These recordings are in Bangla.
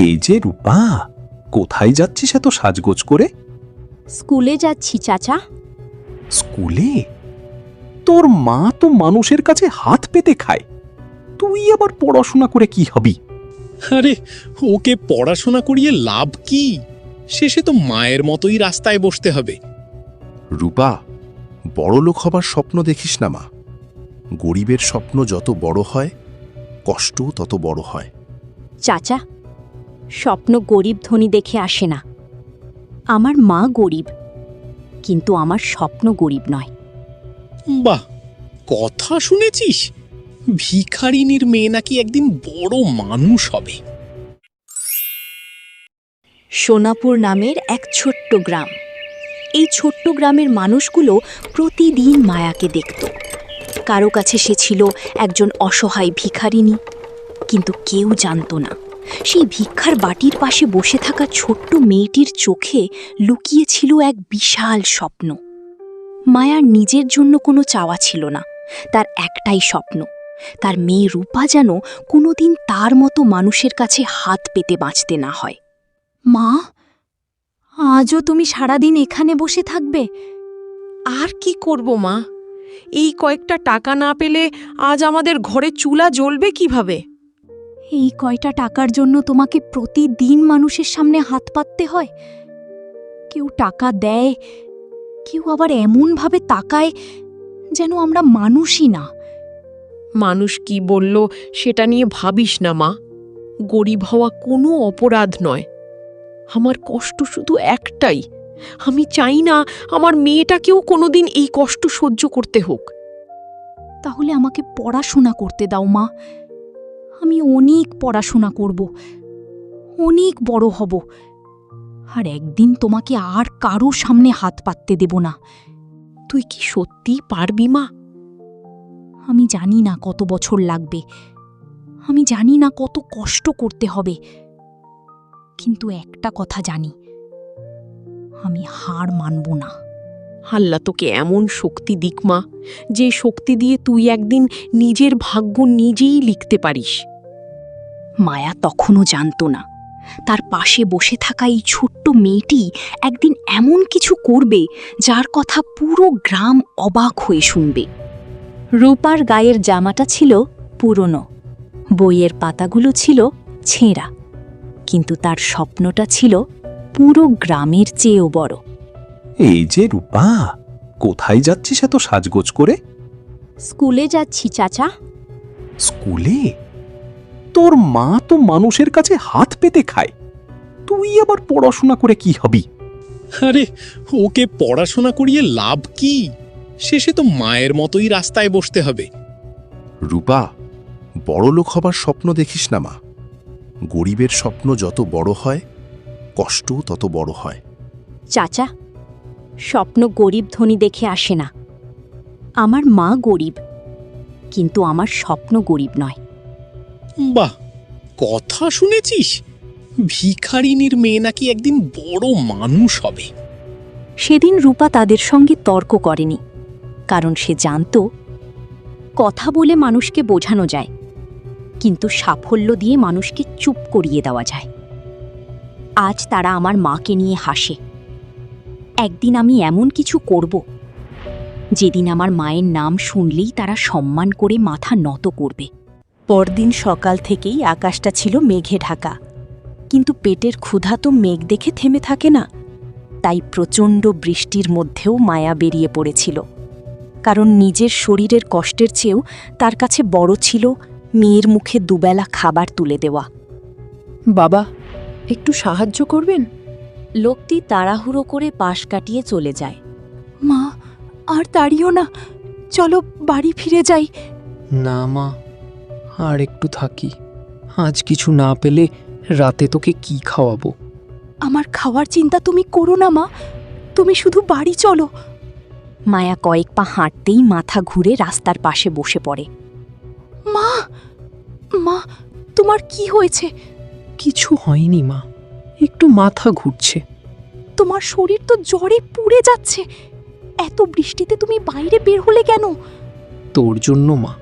এই যে রূপা, কোথায় যাচ্ছিস এত সাজগোজ করে? স্কুলে যাচ্ছি চাচা। স্কুলে? তোর মা তো মানুষের কাছে হাত পেতে খায়, তুই আবার পড়াশোনা করে কি হবি? আরে, ওকে পড়াশোনা করিয়ে লাভ কি? শেষে তো মায়ের মতোই রাস্তায় বসতে হবে। রূপা, বড়লোক হবার স্বপ্ন দেখিস না মা। গরিবের স্বপ্ন যত বড় হয়, কষ্টও তত বড় হয়। চাচা, স্বপ্ন গরিব ধনী দেখে আসে না। আমার মা গরিব, কিন্তু আমার স্বপ্ন গরিব নয়। বাহ, কথা শুনেছিস? ভিখারিনীর মেয়ে নাকি একদিন বড় মানুষ হবে। সোনাপুর নামের এক ছোট্ট গ্রাম। এই ছোট্ট গ্রামের মানুষগুলো প্রতিদিন মায়াকে দেখত। কারো কাছে সে ছিল একজন অসহায় ভিখারিনী, কিন্তু কেউ জানতো না সেই ভিক্ষার বাটির পাশে বসে থাকা ছোট্ট মেয়েটির চোখে লুকিয়ে ছিল এক বিশাল স্বপ্ন। মায়ার নিজের জন্য কোনো চাওয়া ছিল না, তার একটাই স্বপ্ন, তার মেয়ে রূপা যেন কোনোদিন তার মতো মানুষের কাছে হাত পেতে বাঁচতে না হয়। মা, আজও তুমি সারাদিন এখানে বসে থাকবে? আর কি করব মা, এই কয়েকটা টাকা না পেলে আজ আমাদের ঘরে চুলা জ্বলবে কিভাবে? এই কয়টা টাকার জন্য তোমাকে প্রতিদিন মানুষের সামনে হাত পাততে হয়। কেউ টাকা দেয়, কেউ আবার এমনভাবে তাকায় যেন আমরা মানুষই না। মানুষ কি বলল সেটা নিয়ে ভাবিস না মা। গরিব হওয়া কোনো অপরাধ নয়। আমার কষ্ট শুধু একটাই, আমি চাই না আমার মেয়েটাকেও কোনোদিন এই কষ্ট সহ্য করতে হোক। তাহলে আমাকে পড়াশোনা করতে দাও মা। আমি অনেক পড়াশোনা করব, অনেক বড় হব, আর একদিন তোমাকে আর কারো সামনে হাত পাততে দেব না। তুই কি সত্যিই পারবি মা? আমি জানি না কত বছর লাগবে, আমি জানি না কত কষ্ট করতে হবে, কিন্তু একটা কথা জানি, আমি হার মানব না। আল্লাহ তোকে এমন শক্তি দিক মা, যে শক্তি দিয়ে তুই একদিন নিজের ভাগ্য নিজেই লিখতে পারিস। মায়া তখনও জানত না তার পাশে বসে থাকা এই ছোট্ট মেয়েটি একদিন এমন কিছু করবে যার কথা পুরো গ্রাম অবাক হয়ে শুনবে। রূপার গায়ের জামাটা ছিল পুরনো, বইয়ের পাতাগুলো ছিল ছেঁড়া, কিন্তু তার স্বপ্নটা ছিল পুরো গ্রামের চেয়েও বড়। এই যে রূপা, কোথায় যাচ্ছিস এত সাজগোজ করে? স্কুলে যাচ্ছি চাচা। স্কুলে? তোর মা তো মানুষের কাছে হাত পেতে খায়, তুই আবার পড়াশোনা করে কি হবি? আরে, ওকে পড়াশোনা করিয়ে লাভ কি? শেষে তো মায়ের মতোই রাস্তায় বসতে হবে। রূপা, বড়লোক হবার স্বপ্ন দেখিস না মা। গরিবের স্বপ্ন যত বড় হয়, কষ্টও তত বড় হয়। চাচা, স্বপ্ন গরিব ধনী দেখে আসে না। আমার মা গরিব, কিন্তু আমার স্বপ্ন গরিব নয়। বাহ, কথা শুনেছিস? ভিখারিনীর মেয়ে নাকি একদিন বড় মানুষ হবে। সেদিন রূপা তাদের সঙ্গে তর্ক করেনি, কারণ সে জানত কথা বলে মানুষকে বোঝানো যায়, কিন্তু সাফল্য দিয়ে মানুষকে চুপ করিয়ে দেওয়া যায়। আজ তারা আমার মাকে নিয়ে হাসে। একদিন আমি এমন কিছু করব যেদিন আমার মায়ের নাম শুনলেই তারা সম্মান করে মাথা নত করবে। পরদিন সকাল থেকেই আকাশটা ছিল মেঘে ঢাকা, কিন্তু পেটের ক্ষুধা তো মেঘ দেখে থেমে থাকে না। তাই প্রচণ্ড বৃষ্টির মধ্যেও মায়া বেরিয়ে পড়েছিল, কারণ নিজের শরীরের কষ্টের চেয়েও তার কাছে বড় ছিল মেয়ের মুখে দুবেলা খাবার তুলে দেওয়া। বাবা, একটু সাহায্য করবেন? লোকটি তাড়াহুড়ো করে পাশ কাটিয়ে চলে যায়। মা, আর দাঁড়িও না, চলো বাড়ি ফিরে যাই। না মা, আর একটু থাকি। আজ কিছু না পেলে রাতে তোকে কি খাওয়াবো? আমার খাওয়ার চিন্তা তুমি করো না মা, তুমি শুধু বাড়ি চলো। মায়া কয়েক পা হাঁটতেই মাথা ঘুরে রাস্তার পাশে বসে পড়ে। মা, মা, তোমার কি হয়েছে? কিছু হয়নি মা, একটু মাথা ঘুরছে। তোমার শরীর তো জ্বরে পুড়ে যাচ্ছে, এত বৃষ্টিতে তুমি বাইরে বের হলে কেন? তোর জন্য মা,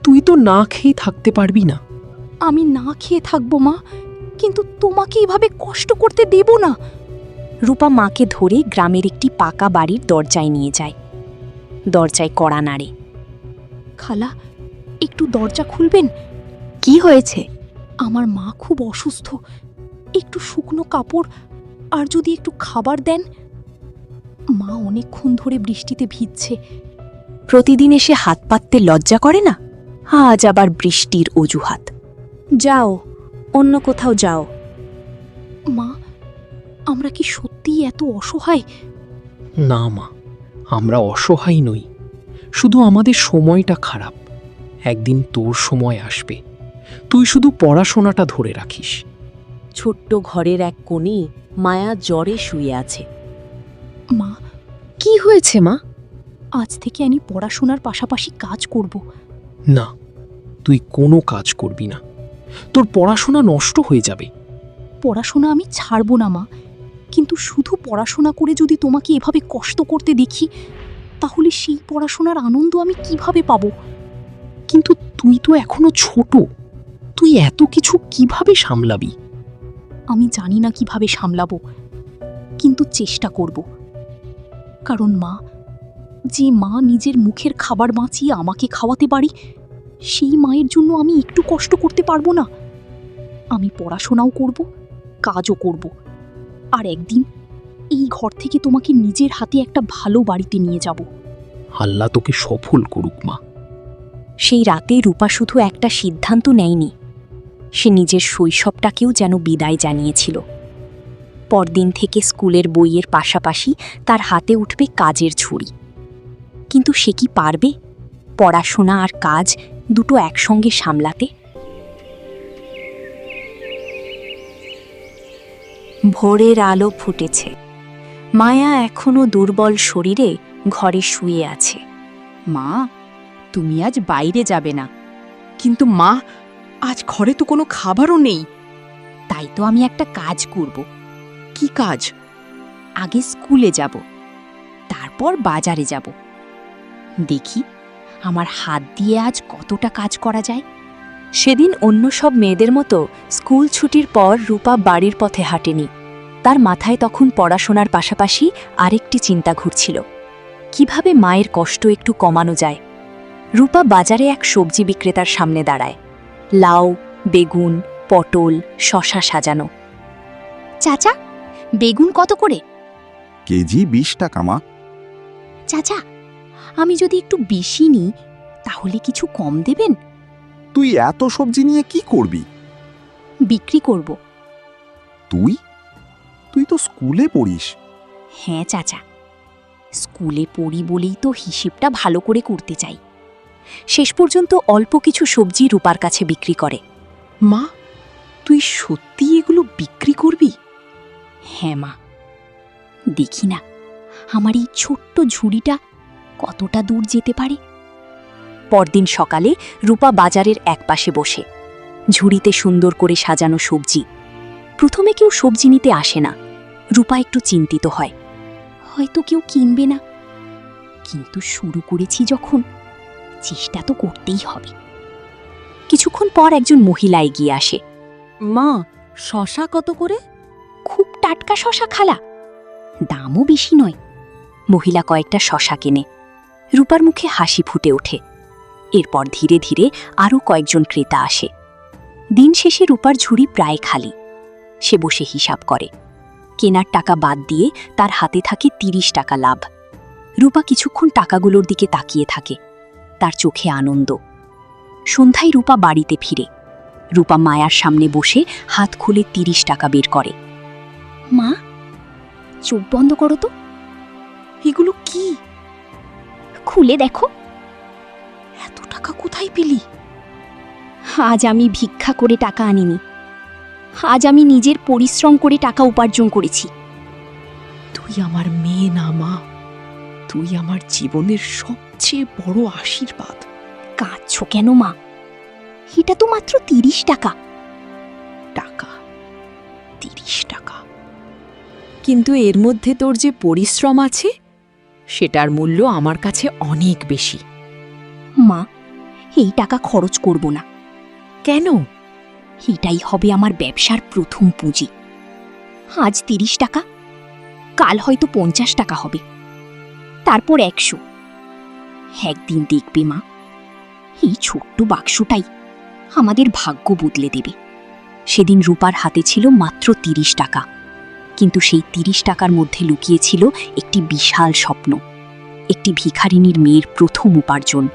তুই তো না খেয়ে থাকতে পারবি না। আমি না খেয়ে থাকবো মা, কিন্তু তোমাকে এভাবে কষ্ট করতে দেব না। রূপা মাকে ধরে গ্রামের একটি পাকা বাড়ির দরজায় নিয়ে যায়। দরজায় কড়া নাড়ে। খালা, একটু দরজা খুলবেন? কি হয়েছে? আমার মা খুব অসুস্থ, একটু শুকনো কাপড় আর যদি একটু খাবার দেন। মা অনেকক্ষণ ধরে বৃষ্টিতে ভিজছে। প্রতিদিন এসে হাত পাততে লজ্জা করে না? আজ আবার বৃষ্টির অজুহাত। যাও, অন্য কোথাও যাও। মা, আমরা কি সত্যিই এত অসহায়? না মা, আমরা অসহায় নই, শুধু আমাদের সময়টা খারাপ। একদিন তোর সময় আসবে, তুই শুধু পড়াশোনাটা ধরে রাখিস। ছোট্ট ঘরের এক কোণে মায়া জ্বরে শুয়ে আছে। মা, কি হয়েছে মা? আজ থেকে আমি পড়াশোনার পাশাপাশি কাজ করব। না, তুই কোনো কাজ করবি না, তোর পড়াশোনা নষ্ট হয়ে যাবে। পড়াশোনা আমি ছাড়ব না মা, কিন্তু শুধু পড়াশোনা করে যদি তোমাকে এভাবে কষ্ট করতে দেখি, তাহলে সেই পড়াশোনার আনন্দ আমি কিভাবে পাব? কিন্তু তুই তো এখনো ছোট, তুই এত কিছু কিভাবে সামলাবি? আমি জানি না কিভাবে সামলাবো, কিন্তু চেষ্টা করব। কারণ মা, যে মা নিজের মুখের খাবার বাঁচিয়ে আমাকে খাওয়াতে পারি, সেই মায়ের জন্য আমি একটু কষ্ট করতে পারবো না? আমি পড়াশোনাও করব, কাজও করব, আর একদিন এই ঘর থেকে তোমাকে নিজের হাতে একটা ভালো বাড়িতে নিয়ে যাব। আল্লাহ তোকে সফল করুক মা। সেই রাতে রূপা শুধু একটা সিদ্ধান্ত নেয়নি, সে নিজের শৈশবটাকেও যেন বিদায় জানিয়েছিল। পরদিন থেকে স্কুলের বইয়ের পাশাপাশি তার হাতে উঠবে কাজের ঝুড়ি। কিন্তু সে কি পারবে পড়াশোনা আর কাজ দুটো একসঙ্গে সামলাতে? ভোরের আলো ফুটেছে। মায়া এখনো দুর্বল শরীরে ঘরে শুয়ে আছে। মা, তুমি আজ বাইরে যাবে না। কিন্তু মা, আজ ঘরে তো কোনো খাবারও নেই। তাই তো আমি একটা কাজ করব। কি কাজ? আগে স্কুলে যাব, তারপর বাজারে যাব। দেখি আমার হাত দিয়ে আজ কতটা কাজ করা যায়। সেদিন অন্য সব মেয়েদের মতো স্কুল ছুটির পর রূপা বাড়ির পথে হাঁটেনি। তার মাথায় তখন পড়াশোনার পাশাপাশি আরেকটি চিন্তা ঘুরছিল, কিভাবে মায়ের কষ্ট একটু কমানো যায়। রূপা বাজারে এক সবজি বিক্রেতার সামনে দাঁড়ায়। লাউ, বেগুন, পটল, শশা সাজানো। চাচা, বেগুন কত করে? কেজি 20 টাকা মা। চাচা, আমি যদি একটু বেশি নিই তাহলে কিছু কম দেবেন? তুই এত সবজি নিয়ে কি করবি? বিক্রি করব। তুই তুই তো স্কুলে পড়িস। হ্যাঁ চাচা, স্কুলে পড়ি বলেই তো হিসেবটা ভালো করে করতে চাই। শেষ পর্যন্ত অল্প কিছু সবজি রূপার কাছে বিক্রি করে। মা, তুই সত্যি এগুলো বিক্রি করবি? হ্যাঁ মা, দেখি না আমার এই ছোট্ট ঝুড়িটা কতটা দূর যেতে পারে। পরদিন সকালে রূপা বাজারের একপাশে বসে, ঝুড়িতে সুন্দর করে সাজানো সবজি। প্রথমে কেউ সবজি নিতে আসে না। রূপা একটু চিন্তিত হয়, হয়তো কেউ কিনবে না, কিন্তু শুরু করেছি যখন, চেষ্টা তো করতেই হবে। কিছুক্ষণ পর একজন মহিলা এগিয়ে আসে। মা, শশা কত করে? খুব টাটকা শশা খালা, দামও বেশি নয়। মহিলা কয়েকটা শশা কেনে। রূপার মুখে হাসি ফুটে ওঠে। এরপর ধীরে ধীরে আরও কয়েকজন ক্রেতা আসে। দিন শেষে রূপার ঝুড়ি প্রায় খালি। সে বসে হিসাব করে। কেনার টাকা বাদ দিয়ে তার হাতে থাকে 30 টাকা লাভ। রূপা কিছুক্ষণ টাকাগুলোর দিকে তাকিয়ে থাকে, তার চোখে আনন্দ। সন্ধ্যায় রূপা বাড়িতে ফিরে। রূপা মায়ার সামনে বসে হাত খুলে 30 টাকা বের করে। মা, চোখ বন্ধ করো তো। এগুলো কি? খুলে দেখো। এত টাকা কোথায় পেলি? আজ আমি ভিক্ষা করে টাকা আনিনি, আজ আমি নিজের পরিশ্রম করে টাকা উপার্জন করেছি। তুই আমার মেয়ে না মা, তুই আমার জীবনের সবচেয়ে বড় আশীর্বাদ। কাঁদছো কেন মা? এটা তো মাত্র 30 টাকা। টাকা, 30 টাকা। কিন্তু এর মধ্যে তোর যে পরিশ্রম আছে, সেটার মূল্য আমার কাছে অনেক বেশি। মা, এই টাকা খরচ করব না। কেন? এটাই হবে আমার ব্যবসার প্রথম পুঁজি। আজ 30 টাকা, কাল হয়তো 50 টাকা হবে, তারপর 100। একদিন দেখবে মা, এই ছোট্ট বাক্সটাই আমাদের ভাগ্য বদলে দেবে। সেদিন রূপার হাতে ছিল মাত্র 30 টাকা, কিন্তু সেই 30 টাকার মধ্যে লুকিয়ে ছিল একটি বিশাল স্বপ্ন, একটি ভিখারিনীর মেয়ের প্রথম উপার্জন,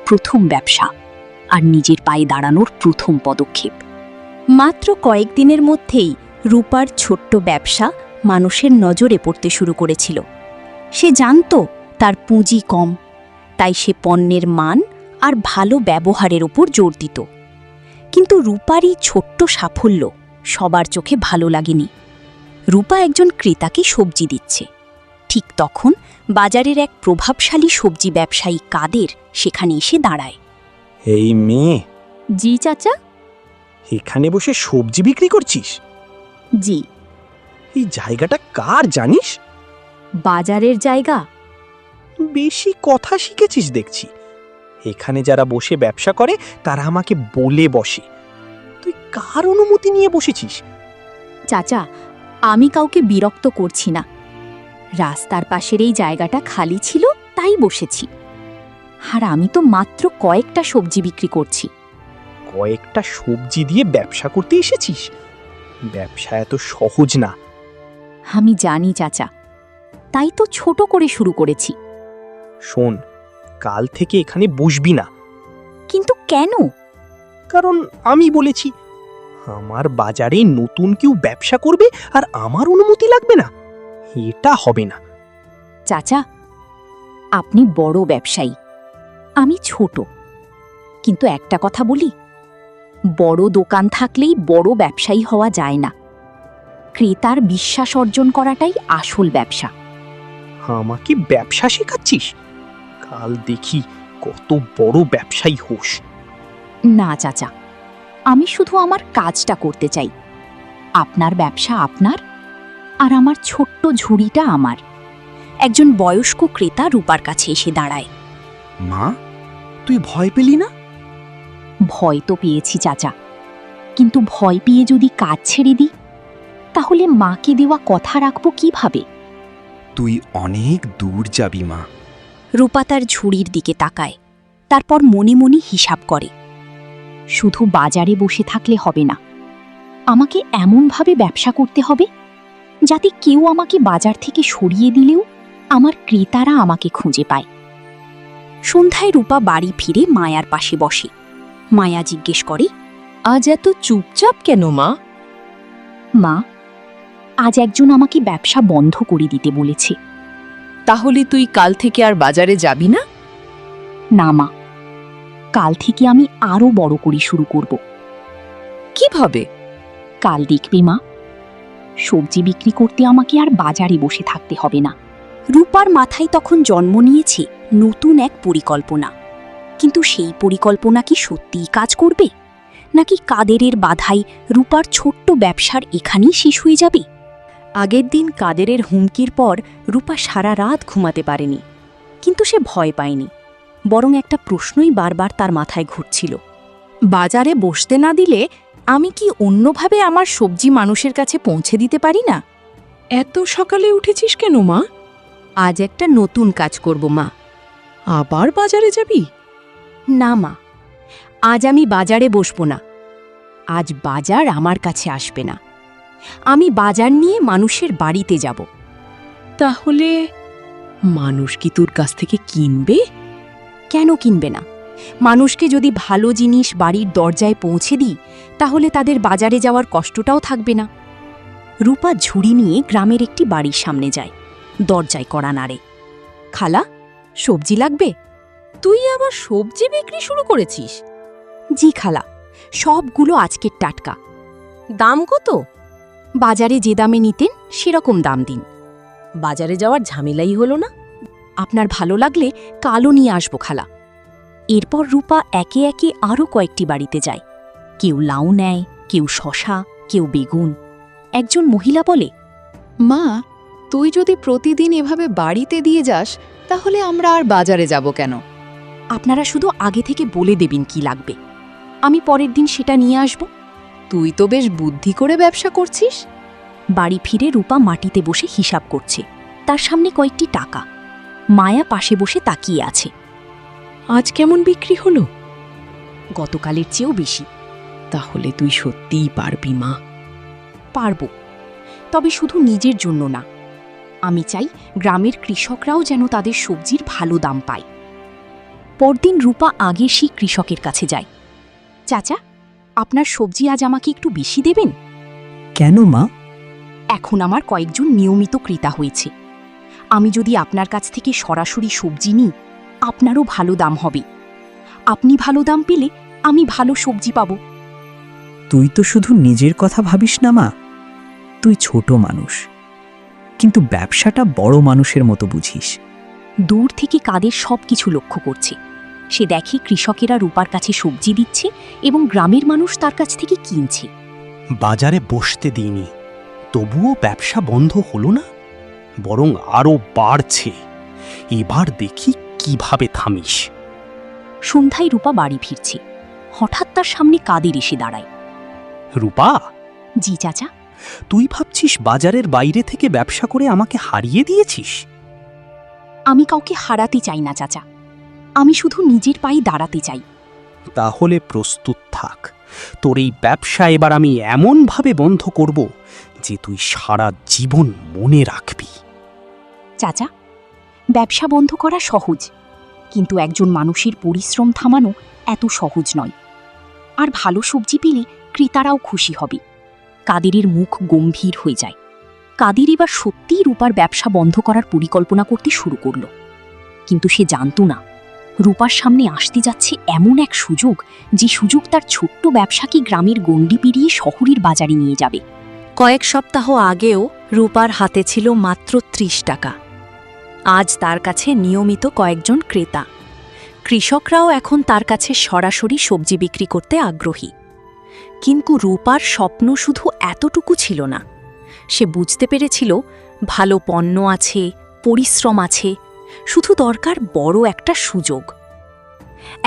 প্রথম ব্যবসা, আর নিজের পায়ে দাঁড়ানোর প্রথম পদক্ষেপ। মাত্র কয়েকদিনের মধ্যেই রূপার ছোট্ট ব্যবসা মানুষের নজরে পড়তে শুরু করেছিল। সে জানত তার পুঁজি কম, তাই সে পণ্যের মান আর ভালো ব্যবহারের উপর জোর দিত। কিন্তু রূপারই ছোট্ট সাফল্য সবার চোখে ভালো লাগেনি। রূপা একজন ক্রেতাকে সবজি দিচ্ছে, ঠিক তখন বাজারের এক প্রভাবশালী সবজি ব্যবসায়ী কাদের সেখানে এসে দাঁড়ায়। এই মেয়ে, জি চাচা। এখানে বসে সবজি বিক্রি করছিস? জি। এই জায়গাটা কার জানিস? বাজারের জায়গা। বেশি কথা শিখেছিস দেখছি। এখানে যারা বসে ব্যবসা করে তারা আমাকে বলে বসে। তুই কার অনুমতি নিয়ে বসেছিস? চাচা, আমি কাউকে বিরক্ত করছি না। রাস্তার পাশের এই জায়গাটা খালি ছিল, তাই বসেছি। আর আমি তো মাত্র কয়েকটা সবজি বিক্রি করছি। কয়েকটা সবজি দিয়ে ব্যবসা করতে এসেছিস? ব্যবসা এত সহজ না। আমি জানি চাচা, তাই তো ছোট করে শুরু করেছি। শোন, কাল থেকে এখানে বসবি না। কিন্তু কেন? কারণ আমি বলেছি। আমার বাজারে নতুন কেউ ব্যবসা করবে আর আমার অনুমতি লাগবে না, এটা হবে না। চাচা, আপনি বড় ব্যবসায়ী, আমি ছোট। কিন্তু একটা কথা বলি, বড় দোকান থাকলেই বড় ব্যবসায়ী হওয়া যায় না। ক্রেতার বিশ্বাস অর্জন করাটাই আসল ব্যবসা। আমাকে ব্যবসা শেখাচ্ছিস? কাল দেখি কত বড় ব্যবসায়ী হোস। না চাচা, আমি শুধু আমার কাজটা করতে চাই। আপনার ব্যবসা আপনার, আর আমার ছোট্ট ঝুড়িটা আমার। একজন বয়স্ক ক্রেতা রূপার কাছে এসে দাঁড়ায়। মা, তুই ভয় পেলি না? ভয় তো পেয়েছি চাচা, কিন্তু ভয় পেয়ে যদি কাজ ছেড়ে দিই, তাহলে মাকে দেওয়া কথা রাখবো কিভাবে? তুই অনেক দূর যাবি মা। রূপা তার ঝুড়ির দিকে তাকায়, তারপর মনে মনে হিসাব করে। শুধু বাজারে বসে থাকলে হবে না, আমাকে এমনভাবে ব্যবসা করতে হবে যাতে কেউ আমাকে বাজার থেকে সরিয়ে দিলেও আমার ক্রেতারা আমাকে খুঁজে পায়। সন্ধ্যায় রূপা বাড়ি ফিরে মায়ার পাশে বসে। মায়া জিজ্ঞেস করে, আজ এত চুপচাপ কেন মা? মা, আজ একজন আমাকে ব্যবসা বন্ধ করে দিতে বলেছে। তাহলে তুই কাল থেকে আর বাজারে যাবি না? না মা, কাল থেকে আমি আরো বড় করে শুরু করব। কিভাবে? কাল দেখবে মা, সবজি বিক্রি করতে আমাকে আর বাজারে বসে থাকতে হবে না। রূপার মাথায় তখন জন্ম নিয়েছে নতুন এক পরিকল্পনা। কিন্তু সেই পরিকল্পনা কি সত্যিই কাজ করবে, নাকি কাদেরের বাধাই রূপার ছোট্ট ব্যবসার এখানেই শেষ হয়ে যাবে? আগের দিন কাদেরের হুমকির পর রূপা সারা রাত ঘুমাতে পারেনি। কিন্তু সে ভয় পায়নি, বরং একটা প্রশ্নই বারবার তার মাথায় ঘুরছিল। বাজারে বসতে না দিলে আমি কি অন্যভাবে আমার সবজি মানুষের কাছে পৌঁছে দিতে পারি না? এত সকালে উঠেছিস কেন মা? আজ একটা নতুন কাজ করব মা। আবার বাজারে যাবি? না মা, আজ আমি বাজারে বসবো না। আজ বাজার আমার কাছে আসবে না। আমি বাজার নিয়ে মানুষের বাড়িতে যাব। তাহলে মানুষ কি তোর কাছ থেকে কিনবে? কেন কিনবে না? মানুষকে যদি ভালো জিনিস বাড়ির দরজায় পৌঁছে দিই, তাহলে তাদের বাজারে যাওয়ার কষ্টটাও থাকবে না। রূপা ঝুড়ি নিয়ে গ্রামের একটি বাড়ির সামনে যায়। দরজায় কড়া নাড়ে। খালা, সবজি লাগবে? তুই আবার সবজি বিক্রি শুরু করেছিস? জি খালা, সবগুলো আজকের টাটকা। দাম কত? বাজারে যে দামে নিতেন সেরকম দাম দিন। বাজারে যাওয়ার ঝামেলাই হলো না? আপনার ভালো লাগলে কালও নিয়ে আসবো খালা। এরপর রূপা একে একে আরও কয়েকটি বাড়িতে যায়। কেউ লাউ নেয়, কেউ শশা, কেউ বেগুন। একজন মহিলা বলে, মা, তুই যদি প্রতিদিন এভাবে বাড়িতে দিয়ে যাস, তাহলে আমরা আর বাজারে যাব কেন? আপনারা শুধু আগে থেকে বলে দেবেন কি লাগবে, আমি পরের দিন সেটা নিয়ে আসব। তুই তো বেশ বুদ্ধি করে ব্যবসা করছিস। বাড়ি ফিরে রূপা মাটিতে বসে হিসাব করছে। তার সামনে কয়েকটি টাকা। মায়া পাশে বসে তাকিয়ে আছে। আজ কেমন বিক্রি হলো? গতকালের চেয়েও বেশি। তাহলে তুই সত্যিই পারবি মা। পারব, তবে শুধু নিজের জন্য না। আমি চাই গ্রামের কৃষকরাও যেন তাদের সবজির ভালো দাম পায়। পরদিন রূপা আগে সেই কৃষকের কাছে যায়। চাচা, আপনার সবজি আজ আমাকে একটু বেশি দেবেন? কেন মা? এখন আমার কয়েকজন নিয়মিত ক্রেতা হয়েছে। আমি যদি আপনার কাছ থেকে সরাসরি সবজি নিই, আপনারও ভালো দাম হবে। আপনি ভালো দাম পেলে আমি ভালো সবজি পাব। তুই তো শুধু নিজের কথা ভাবিস না মা। তুই ছোট মানুষ, কিন্তু ব্যবসাটা বড় মানুষের মতো বুঝিস। দূর থেকে কাদের সব কিছু লক্ষ্য করছে। সে দেখে কৃষকেরা রূপার কাছে সবজি দিচ্ছে এবং গ্রামের মানুষ তার কাছ থেকে কিনছে। বাজারে বসতে দিইনি, তবুও ব্যবসা বন্ধ হলো না, বরং আরও বাড়ছে। এবার দেখি কিভাবে থামিস। সন্ধ্যায় রূপা বাড়ি ফিরছে। হঠাৎ তার সামনে কাদের এসে দাঁড়ায়। রূপা, জি চাচা। তুই ভাবছিস বাজারের বাইরে থেকে ব্যবসা করে আমাকে হারিয়ে দিয়েছিস? আমি কাউকে হারাতে চাই না চাচা, আমি শুধু নিজের পায়ে দাঁড়াতে চাই। তাহলে প্রস্তুত থাক। তোর এই ব্যবসা এবার আমি এমনভাবে বন্ধ করব যে তুই সারা জীবন মনে রাখবি। চাচা, ব্যবসা বন্ধ করা সহজ, কিন্তু একজন মানুষের পরিশ্রম থামানো এত সহজ নয়। আর ভালো সবজি পেলে ক্রেতারাও খুশি হবে। কাদেরের মুখ গম্ভীর হয়ে যায়। কাদের এবার সত্যিই রূপার ব্যবসা বন্ধ করার পরিকল্পনা করতে শুরু করল। কিন্তু সে জানত না রূপার সামনে আসতে যাচ্ছে এমন এক সুযোগ, যে সুযোগ তার ছোট্ট ব্যবসাকে গ্রামের গণ্ডি পেরিয়ে শহরের বাজারে নিয়ে যাবে। কয়েক সপ্তাহ আগেও রূপার হাতে ছিল মাত্র ৩০ টাকা। আজ তার কাছে নিয়মিত কয়েকজন ক্রেতা। কৃষকরাও এখন তার কাছে সরাসরি সবজি বিক্রি করতে আগ্রহী। কিন্তু রূপার স্বপ্ন শুধু এতটুকু ছিল না। সে বুঝতে পেরেছিল ভালো পণ্য আছে, পরিশ্রম আছে, শুধু দরকার বড় একটা সুযোগ।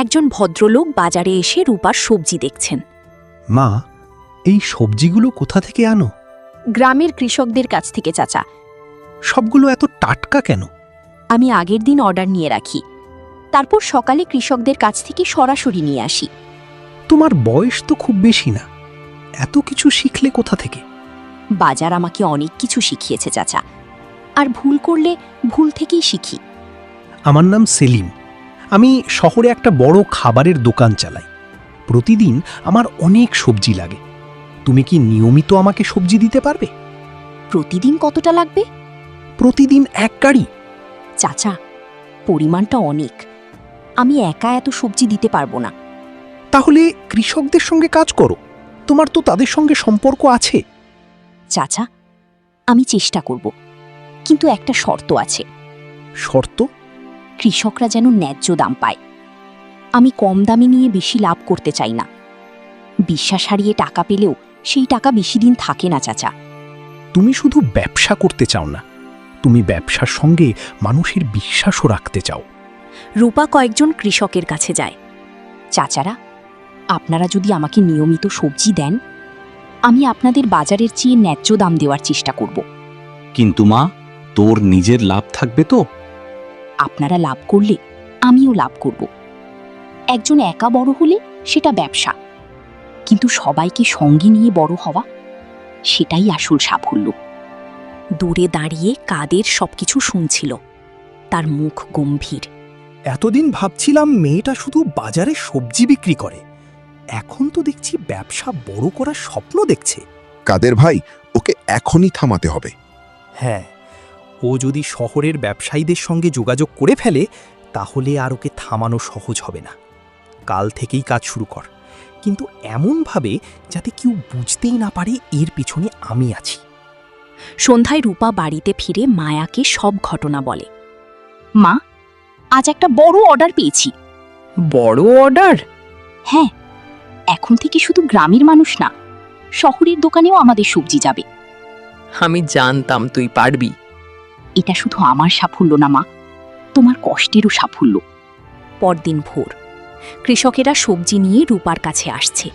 একজন ভদ্রলোক বাজারে এসে রূপার সবজি দেখছেন। মা, এই সবজিগুলো কোথা থেকে আনো? গ্রামের কৃষকদের কাছ থেকে চাচা। সবগুলো এত টাটকা কেন? আমি আগের দিন অর্ডার নিয়ে রাখি, তারপর সকালে কৃষকদের কাছ থেকে সরাসরি নিয়ে আসি। তোমার বয়স তো খুব বেশি না, এত কিছু শিখলে কোথা থেকে? বাজার আমাকে অনেক কিছু শিখিয়েছে চাচা, আর ভুল করলে ভুল থেকেই শিখি। আমার নাম সেলিম। আমি শহরে একটা বড় খাবারের দোকান চালাই। প্রতিদিন আমার অনেক সবজি লাগে। তুমি কি নিয়মিত আমাকে সবজি দিতে পারবে? প্রতিদিন কতটা লাগবে? প্রতিদিন 1 গাড়ি। চাচা, পরিমাণটা অনেক, আমি একা এত সবজি দিতে পারবো না। তাহলে কৃষকদের সঙ্গে কাজ করো, তোমার তো তাদের সঙ্গে সম্পর্ক আছে। চাচা, আমি চেষ্টা করব, কিন্তু একটা শর্ত আছে। শর্ত? কৃষকরা যেন ন্যায্য দাম পায়। আমি কম দামে নিয়ে বেশি লাভ করতে চাই না। বিশ্বাস হারিয়ে টাকা পেলেও সেই টাকা বেশি দিন থাকে না চাচা। তুমি শুধু ব্যবসা করতে চাও না, তুমি ব্যবসার সঙ্গে মানুষের বিশ্বাসও রাখতে চাও। রূপা কয়েকজন কৃষকের কাছে যায়। চাচারা, আপনারা যদি আমাকে নিয়মিত সবজি দেন, আমি আপনাদের বাজারের চেয়ে ন্যায্য দাম দেওয়ার চেষ্টা করব। কিন্তু মা, তোর নিজের লাভ থাকবে তো? আপনারা লাভ করলে আমিও লাভ করব। একজন একা বড় হলে সেটা ব্যবসা, কিন্তু সবাইকে সঙ্গে নিয়ে বড় হওয়া, সেটাই আসল সাফল্য। দূরে দাঁড়িয়ে কাদের সবকিছু শুনছিল। তার মুখ গম্ভীর। এতদিন ভাবছিলাম মেয়েটা শুধু বাজারে সবজি বিক্রি করে, এখন তো দেখছি ব্যবসা বড় করার স্বপ্ন দেখছে। কাদের ভাই, ওকে এখনই থামাতে হবে। হ্যাঁ, ও যদি শহরের ব্যবসায়ীদের সঙ্গে যোগাযোগ করে ফেলে, তাহলে আর ওকে থামানো সহজ হবে না। কাল থেকেই কাজ শুরু কর, কিন্তু এমনভাবে যাতে কেউ বুঝতেই না পারে এর পিছনে আমি আছি। সন্ধ্যায় রূপা বাড়িতে ফিরে মায়াকে সব ঘটনা বলে। মা, আজ একটা বড় অর্ডার পেয়েছি। বড় অর্ডার? হ্যাঁ, এখন থেকে শুধু গ্রামের মানুষ না, শহরের দোকানেও আমাদের সবজি যাবে। আমি জানতাম তুই পারবি। এটা শুধু আমার সাফল্য না মা, তোমার কষ্টেরও সাফল্য। পরদিন ভোর, কৃষকেরা সবজি নিয়ে রূপার কাছে আসছে।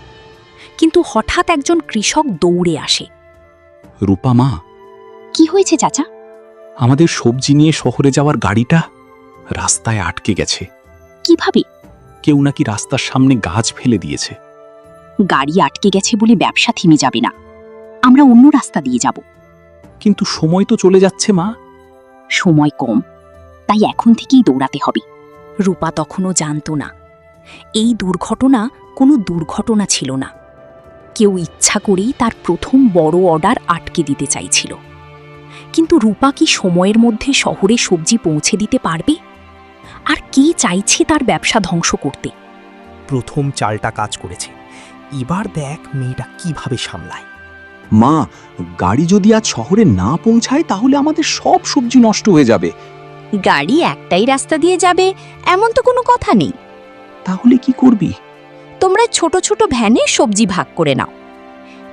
কিন্তু হঠাৎ একজন কৃষক দৌড়ে আসে। রূপা মা, কি হয়েছে চাচা? আমাদের সবজি নিয়ে শহরে যাওয়ার গাড়িটা রাস্তায় আটকে গেছে। কিভাবে? কেউ নাকি রাস্তার সামনে গাছ ফেলে দিয়েছে। গাড়ি আটকে গেছে বলে ব্যবসা থেমে যাবে না। আমরা অন্য রাস্তা দিয়ে যাব। কিন্তু সময় তো চলে যাচ্ছে মা। সময় কম, তাই এখন থেকেই দৌড়াতে হবে। রূপা তখনও জানত না এই দুর্ঘটনা কোনো দুর্ঘটনা ছিল না। কেউ ইচ্ছা করেই তার প্রথম বড় অর্ডার আটকে দিতে চাইছিল। কিন্তু রূপা কি সময়ের মধ্যে শহরে সবজি পৌঁছে দিতে পারবে? আর কে চাইছে তার ব্যবসা ধ্বংস করতে? প্রথম চালটা কাজ করেছে, এবার দেখ মেয়েটা কিভাবে সামলায়। মা, গাড়ি যদি আজ শহরে না পৌঁছায় তাহলে আমাদের সব সবজি নষ্ট হয়ে যাবে। গাড়ি একটাই রাস্তা দিয়ে যাবে এমন তো কোনো কথা নেই। তাহলে কি করবি? তোমরা ছোট ছোট ভ্যানে সবজি ভাগ করে নাও।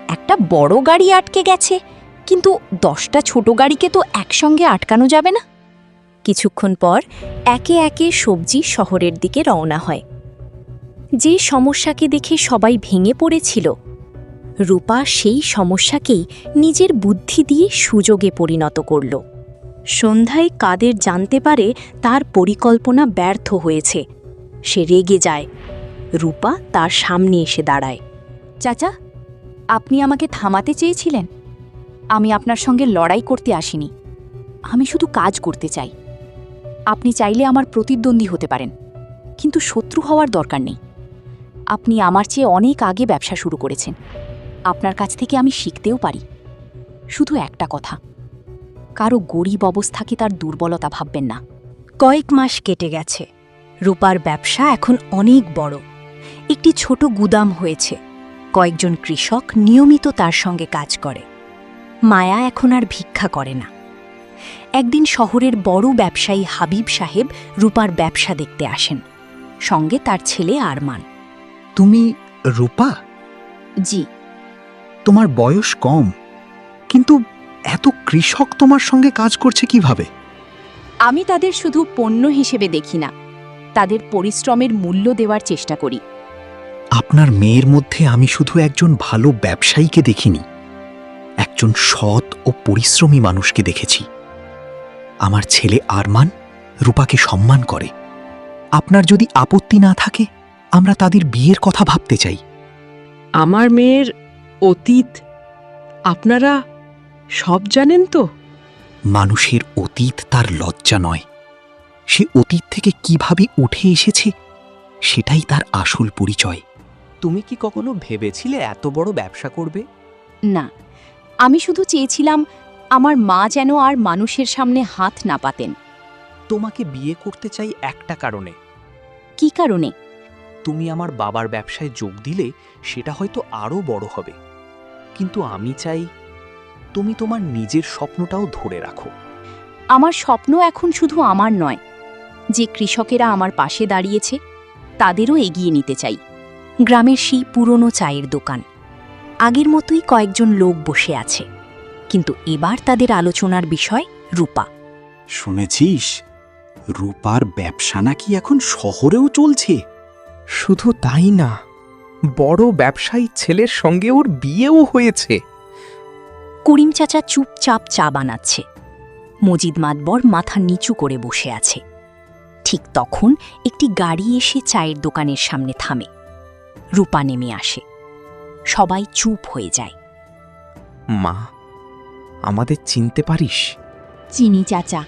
একটা বড় গাড়ি আটকে গেছে, কিন্তু 10টা ছোট গাড়িকে তো একসঙ্গে আটকানো যাবে না। কিছুক্ষণ পর একে একে সবজি শহরের দিকে রওনা হয়। যে সমস্যাকে দেখে সবাই ভেঙে পড়েছিল, রূপা সেই সমস্যাকেই নিজের বুদ্ধি দিয়ে সুযোগে পরিণত করল। সন্ধ্যায় কাদের জানতে পারে তার পরিকল্পনা ব্যর্থ হয়েছে। সে রেগে যায়। রূপা তার সামনে এসে দাঁড়ায়। চাচা, আপনি আমাকে থামাতে চেয়েছিলেন। আমি আপনার সঙ্গে লড়াই করতে আসিনি, আমি শুধু কাজ করতে চাই। আপনি চাইলে আমার প্রতিদ্বন্দ্বী হতে পারেন, কিন্তু শত্রু হওয়ার দরকার নেই। আপনি আমার চেয়ে অনেক আগে ব্যবসা শুরু করেছেন, আপনার কাছ থেকে আমি শিখতেও পারি। শুধু একটা কথা, কারো গরিব অবস্থাকে তার দুর্বলতা ভাববেন না। কয়েক মাস কেটে গেছে। রূপার ব্যবসা এখন অনেক বড়। একটি ছোট গুদাম হয়েছে। কয়েকজন কৃষক নিয়মিত তার সঙ্গে কাজ করে। মায়া এখন আর ভিক্ষা করে না। একদিন শহরের বড় ব্যবসায়ী হাবিব সাহেব রূপার ব্যবসা দেখতে আসেন, সঙ্গে তার ছেলে আরমান। তুমি রূপা? জি। তোমার বয়স কম, কিন্তু এত কৃষক তোমার সঙ্গে কাজ করছে কিভাবে? আমি তাদের শুধু পণ্য হিসেবে দেখি না, তাদের পরিশ্রমের মূল্য দেওয়ার চেষ্টা করি। আপনার মেয়ের মধ্যে আমি শুধু একজন ভালো ব্যবসায়ীকে দেখিনি, একজন সৎ ও পরিশ্রমী মানুষকে দেখেছি। আমার ছেলে আরমান রূপাকে সম্মান করে। আপনার যদি আপত্তি না থাকে, আমরা তাদের বিয়ের কথা ভাবতে চাই। আমার মেয়ের অতীত আপনারা সব জানেন তো? মানুষের অতীত তার লজ্জা নয়, সে অতীত থেকে কিভাবে উঠে এসেছে সেটাই তার আসল পরিচয়। তুমি কি কখনো ভেবেছিলে এত বড় ব্যবসা করবে? না, আমি শুধু চেয়েছিলাম আমার মা যেন আর মানুষের সামনে হাত না পাতেন। তোমাকে বিয়ে করতে চাই একটা কারণে। কি কারণে? তুমি আমার বাবার ব্যবসায় যোগ দিলে সেটা হয়তো আরও বড় হবে, কিন্তু আমি চাই তুমি তোমার নিজের স্বপ্নটাও ধরে রাখো। আমার স্বপ্ন এখন শুধু আমার নয়, যে কৃষকেরা আমার পাশে দাঁড়িয়েছে তাদেরও এগিয়ে নিতে চাই। গ্রামের সেই পুরনো চায়ের দোকান। আগের মতোই কয়েকজন লোক বসে আছে, কিন্তু এবার তাদের আলোচনার বিষয় রূপা। শুনেছিস, রূপার ব্যবসা নাকি এখন শহরেও চলছে? শুধু তাই না, বড় ব্যবসায়ী ছেলের সঙ্গে ওর বিয়েও হয়েছে। করিম চাচা চুপচাপ চা বানাচ্ছে। মজিদ মাতবর মাথা নিচু করে বসে আছে। ঠিক তখন একটি গাড়ি এসে চায়ের দোকানের সামনে থামে। রূপা নেমে আসে। সবাই চুপ হয়ে যায়। মা, আমাদের চিনতে পারিস? চিনি চাচা,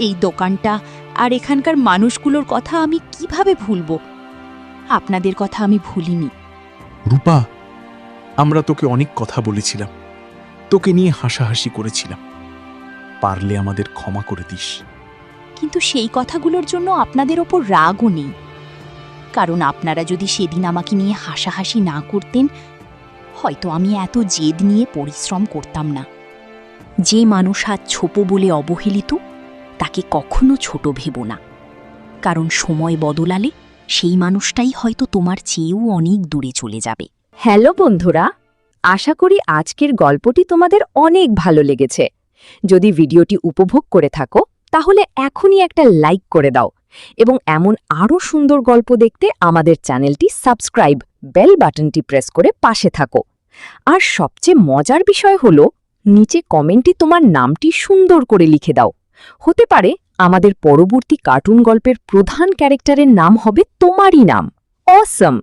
এই দোকানটা আর এখানকার মানুষগুলোর কথা আমি কিভাবে ভুলব? আপনাদের কথা আমি ভুলিনি। রূপা, আমরা তোকে অনেক কথা বলেছিলাম, তোকে নিয়ে হাসাহাসি করেছিলাম। পারলে আমাদের ক্ষমা করে দিস। কিন্তু সেই কথাগুলোর জন্য আপনাদের ওপর রাগও নেই, কারণ আপনারা যদি সেদিন আমাকে নিয়ে হাসাহাসি না করতেন, হয়তো আমি এত জেদ নিয়ে পরিশ্রম করতাম না। যে মানুষ আজ ছোপ বলে অবহেলিত, তাকে কখনো ছোট ভেবো না, কারণ সময় বদলালে সেই মানুষটাই হয়তো তোমার চেয়েও অনেক দূরে চলে যাবে। হ্যালো বন্ধুরা, আশা করি আজকের গল্পটি তোমাদের অনেক ভালো লেগেছে। যদি ভিডিওটি উপভোগ করে থাকো তাহলে এখনই একটা লাইক করে দাও এবং এমন আরও সুন্দর গল্প দেখতে আমাদের চ্যানেলটি সাবস্ক্রাইব বেল বাটনটি প্রেস করে পাশে থাকো। আর সবচেয়ে মজার বিষয় হলো নিচে কমেন্টে তোমার নামটি সুন্দর করে লিখে দাও। হতে পারে আমাদের পরবর্তী কার্টুন গল্পের প্রধান ক্যারেক্টারের নাম হবে তোমারই নাম। অসম!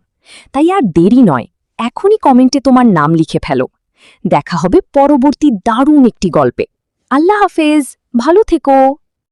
তাই আর দেরি নয়, এখনই কমেন্টে তোমার নাম লিখে ফেলো। দেখা হবে পরবর্তী দারুণ একটি গল্পে। আল্লাহ হাফেজ, ভালো থেকো।